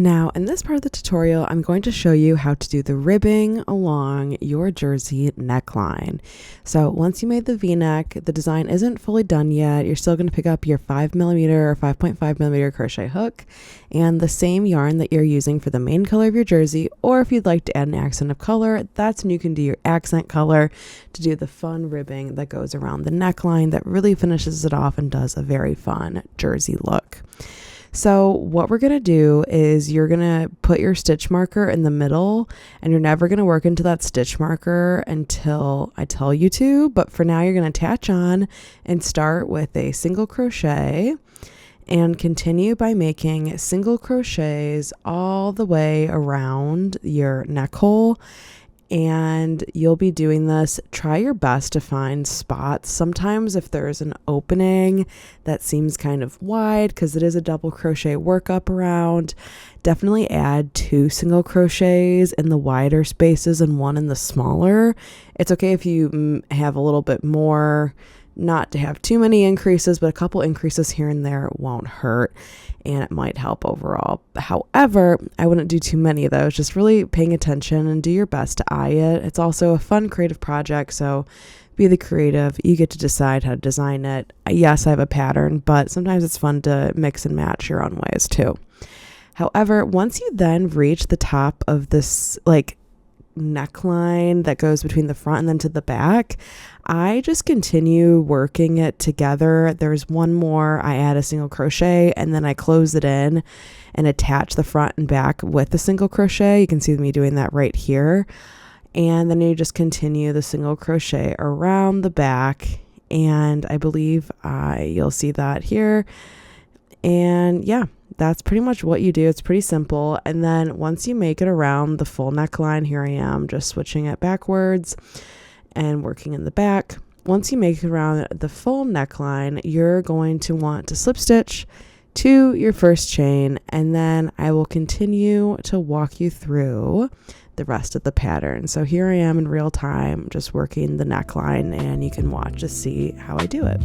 Now, in this part of the tutorial, I'm going to show you how to do the ribbing along your jersey neckline. So once you made the V-neck, the design isn't fully done yet. You're still going to pick up your 5mm or 5.5mm crochet hook and the same yarn that you're using for the main color of your jersey, or if you'd like to add an accent of color, that's when you can do your accent color to do the fun ribbing that goes around the neckline that really finishes it off and does a very fun jersey look. So what we're going to do is you're going to put your stitch marker in the middle, and you're never going to work into that stitch marker until I tell you to. But for now, you're going to attach on and start with a single crochet and continue by making single crochets all the way around your neck hole. And you'll be doing this. Try your best to find spots. Sometimes if there's an opening that seems kind of wide, because it is a double crochet workup around, definitely add 2 single crochets in the wider spaces and 1 in the smaller. It's okay if you have a little bit more, not to have too many increases, but a couple increases here and there won't hurt, and it might help overall. However, I wouldn't do too many of those. Just really paying attention and do your best to eye it. It's also a fun creative project, so be the creative. You get to decide how to design it. Yes, I have a pattern, but sometimes it's fun to mix and match your own ways too. However, once you then reach the top of this neckline that goes between the front and then to the back, I just continue working it together. There's one more, I add a single crochet and then I close it in and attach the front and back with the single crochet. You can see me doing that right here. And then you just continue the single crochet around the back, and I believe you'll see that here. And yeah, that's pretty much what you do. It's pretty simple. And then once you make it around the full neckline, here I am just switching it backwards and working in the back. Once you make it around the full neckline, you're going to want to slip stitch to your first chain, and then I will continue to walk you through the rest of the pattern. So here I am in real time just working the neckline, and you can watch to see how I do it.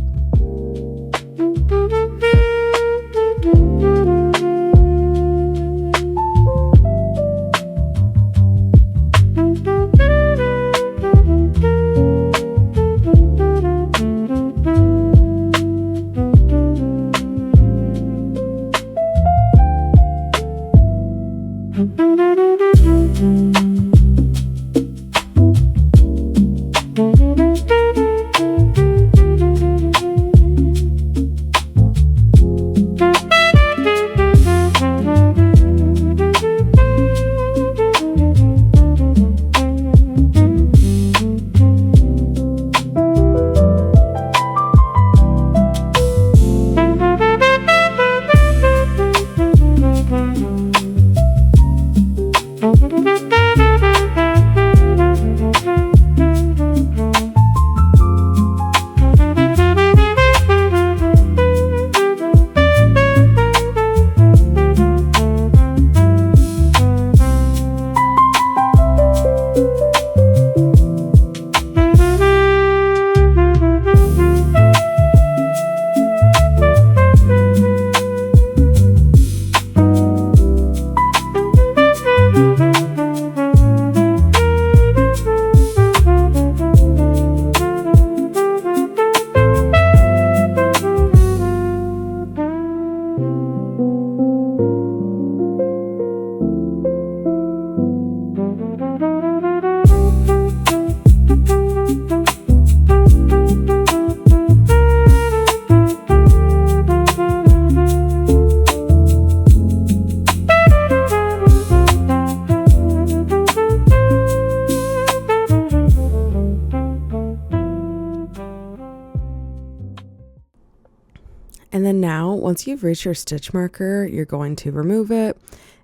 And then now, once you've reached your stitch marker, you're going to remove it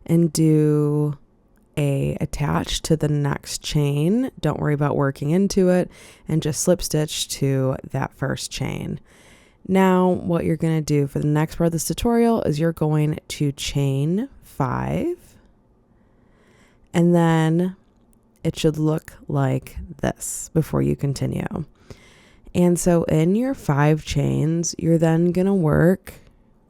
and do a attach to the next chain. Don't worry about working into it, and just slip stitch to that first chain. Now, what you're going to do for the next part of this tutorial is you're going to chain 5, and then it should look like this before you continue. And so in your 5 chains, you're then going to work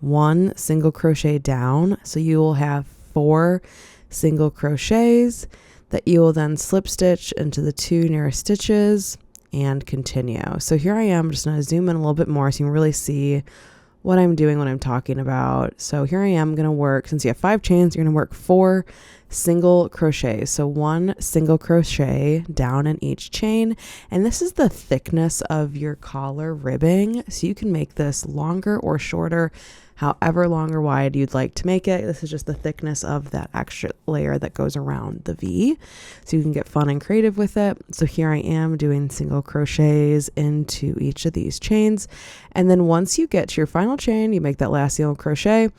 1 single crochet down. So you will have 4 single crochets that you will then slip stitch into the 2 nearest stitches and continue. So here I am, just going to zoom in a little bit more so you can really see what I'm doing, what I'm talking about. So here I am going to work, since you have 5 chains, you're going to work 4 single crochets. So 1 single crochet down in each chain. And this is the thickness of your collar ribbing. So you can make this longer or shorter, however long or wide you'd like to make it. This is just the thickness of that extra layer that goes around the V. So you can get fun and creative with it. So here I am doing single crochets into each of these chains. And then once you get to your final chain, you make that last single crochet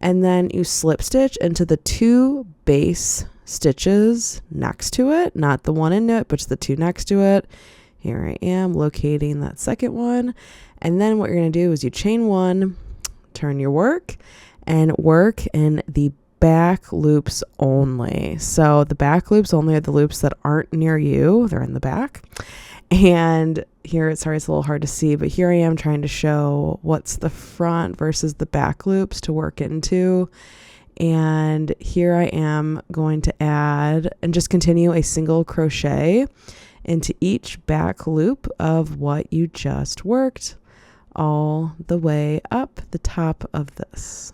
and then you slip stitch into the 2 base stitches next to it, not the one in it, but the 2 next to it. Here I am locating that second one. And then what you're going to do is you chain 1, turn your work, and work in the back loops only. So the back loops only are the loops that aren't near you. They're in the back. And here, sorry, it's a little hard to see, but here I am trying to show what's the front versus the back loops to work into. And here I am going to add and just continue a single crochet into each back loop of what you just worked all the way up the top of this.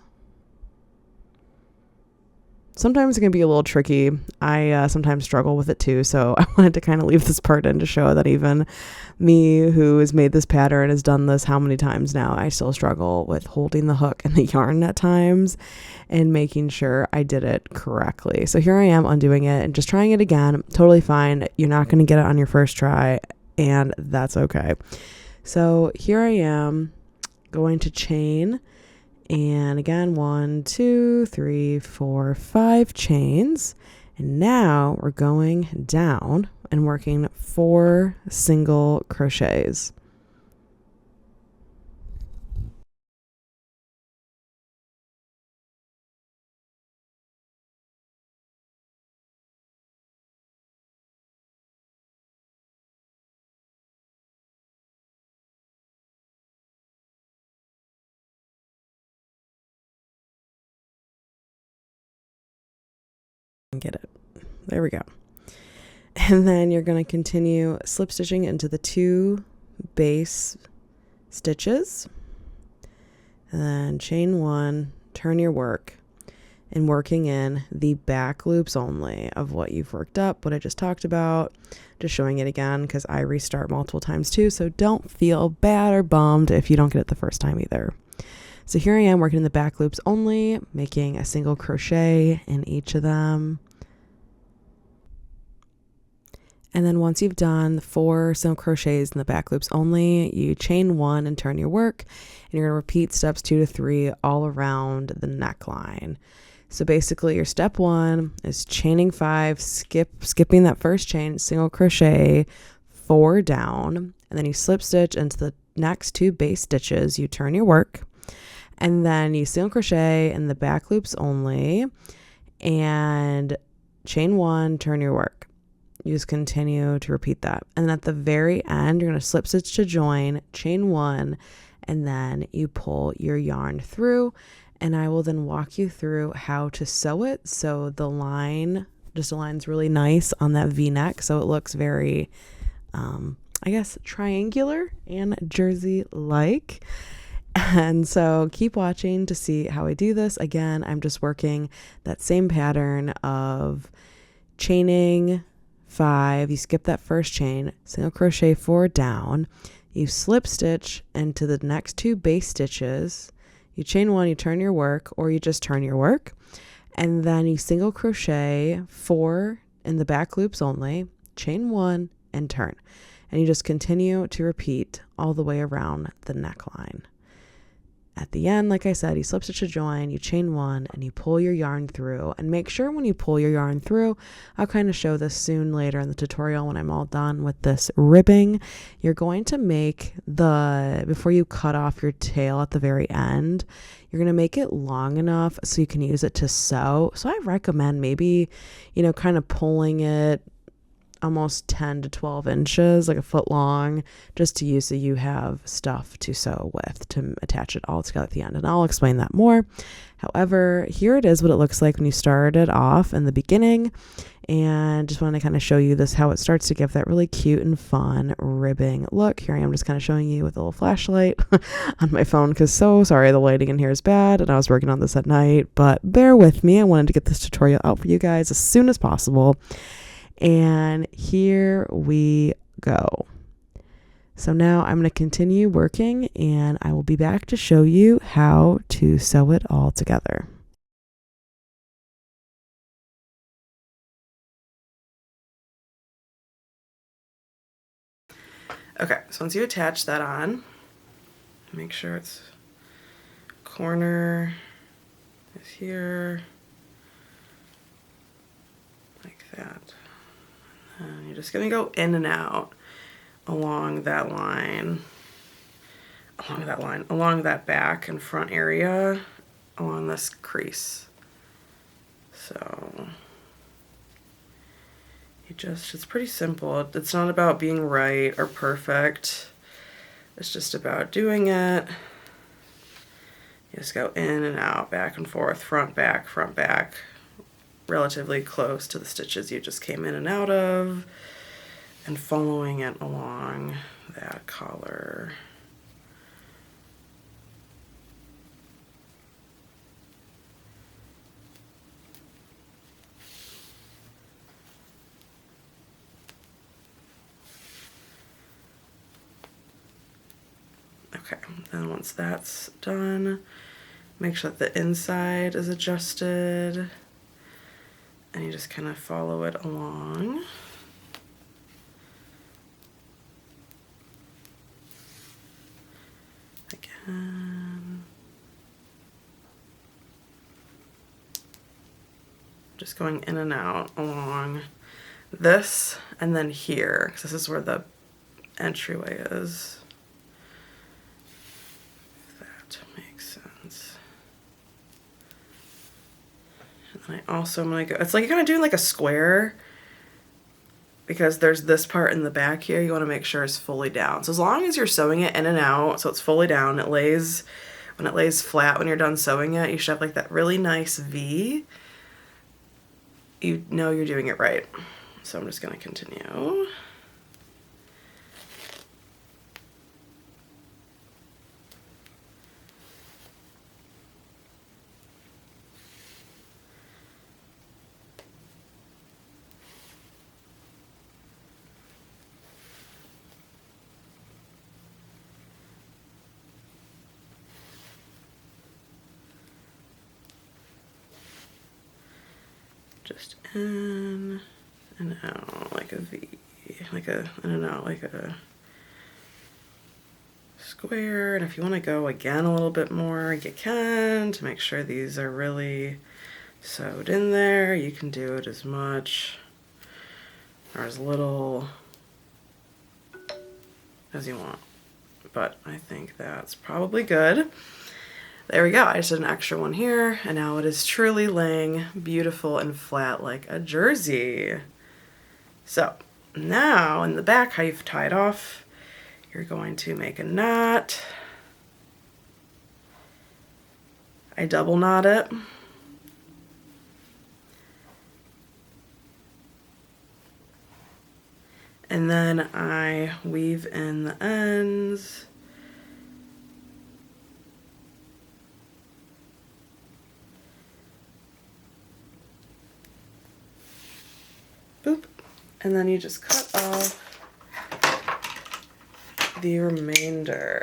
Sometimes it can be a little tricky. I sometimes struggle with it too, so I wanted to kind of leave this part in to show that even me, who has made this pattern, has done this how many times now, I still struggle with holding the hook and the yarn at times and making sure I did it correctly. So here I am undoing it and just trying it again. Totally fine. You're not going to get it on your first try, and that's okay. So here I am going to chain, and again, 1, 2, 3, 4, 5 chains. And now we're going down and working 4 single crochets. Get it. There we go. And then you're going to continue slip stitching into the 2 base stitches, and then chain 1, turn your work, and working in the back loops only of what you've worked up, what I just talked about. Just showing it again because I restart multiple times too, so don't feel bad or bummed if you don't get it the first time either. So here I am working in the back loops only, making a single crochet in each of them. And then once you've done 4 single crochets in the back loops only, you chain 1 and turn your work, and you're going to repeat steps 2 to 3 all around the neckline. So basically your step 1 is chaining 5, skipping that first chain, single crochet 4 down, and then you slip stitch into the next 2 base stitches, you turn your work, and then you single crochet in the back loops only and chain 1, turn your work. You just continue to repeat that. And then at the very end, you're going to slip stitch to join, chain 1, and then you pull your yarn through. And I will then walk you through how to sew it. So the line just aligns really nice on that V-neck. So it looks very, I guess, triangular and jersey-like. And so keep watching to see how I do this. Again, I'm just working that same pattern of chaining 5, you skip that first chain, single crochet 4 down, you slip stitch into the next 2 base stitches, you chain 1, you turn your work, or you just turn your work, and then you single crochet 4 in the back loops only, chain 1, and turn. And you just continue to repeat all the way around the neckline. At the end, like I said, you slip stitch to join, you chain 1, and you pull your yarn through. And make sure when you pull your yarn through, I'll kind of show this soon later in the tutorial when I'm all done with this ribbing, you're going to make before you cut off your tail at the very end, you're going to make it long enough so you can use it to sew. So I recommend maybe, kind of pulling it almost 10 to 12 inches, like a foot long, just to use so you have stuff to sew with to attach it all together at the end. And I'll explain that more, However, here it is what it looks like when you start it off in the beginning. And just want to kind of show you this, how it starts to give that really cute and fun ribbing look. Here I am just kind of showing you with a little flashlight on my phone, because so sorry the lighting in here is bad and I was working on this at night, but bear with me. I wanted to get this tutorial out for you guys as soon as possible. And here we go. So now I'm going to continue working and I will be back to show you how to sew it all together. Okay, so once you attach that on, make sure it's corner is here, like that. And you're just gonna go in and out along that line, along that back and front area, along this crease. So it's pretty simple. It's not about being right or perfect. It's just about doing it. You just go in and out, back and forth, front, back, relatively close to the stitches you just came in and out of, and following it along that collar. Okay, then once that's done, make sure that the inside is adjusted, and you just kind of follow it along. Again. Just going in and out along this, and then here, because this is where the entryway is. And I also am gonna go, it's like you're kind of doing like a square, because there's this part in the back here you want to make sure is fully down. So as long as you're sewing it in and out so it's fully down, when it lays flat when you're done sewing it, you should have like that really nice V. You know you're doing it right. So I'm just gonna continue. Just in and out like a V, like a, in and out like a square. And if you want to go again a little bit more, you can, to make sure these are really sewed in there. You can do it as much or as little as you want, but I think that's probably good. There we go, I just did an extra one here, and now it is truly laying beautiful and flat like a jersey. So now in the back, how you've tied off, you're going to make a knot. I double knot it. And then I weave in the ends. Boop. And then you just cut off the remainder.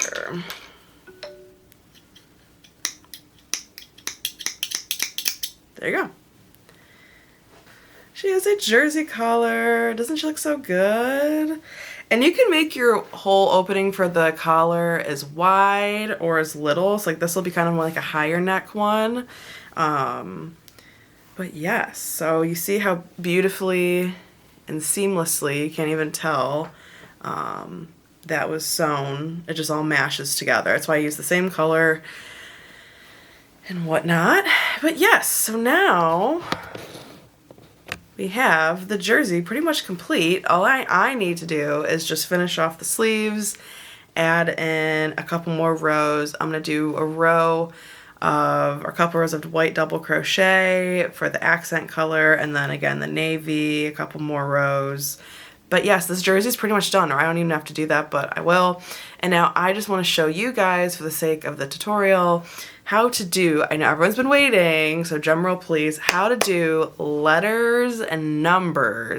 There you go. She has a jersey collar. Doesn't she look so good? And you can make your whole opening for the collar as wide or as little. So like this will be kind of more like a higher neck one. But yes, so you see how beautifully and seamlessly, you can't even tell, that was sewn. It just all mashes together. That's why I use the same color and whatnot. But yes, so now we have the jersey pretty much complete. All I need to do is just finish off the sleeves, add in a couple more rows. I'm gonna do a row of, or a couple rows of white double crochet for the accent color, and then again the navy, a couple more rows. But yes, this jersey is pretty much done, or I don't even have to do that, but I will. And now I just want to show you guys, for the sake of the tutorial, how to do, I know everyone's been waiting, so drum roll please, how to do letters and numbers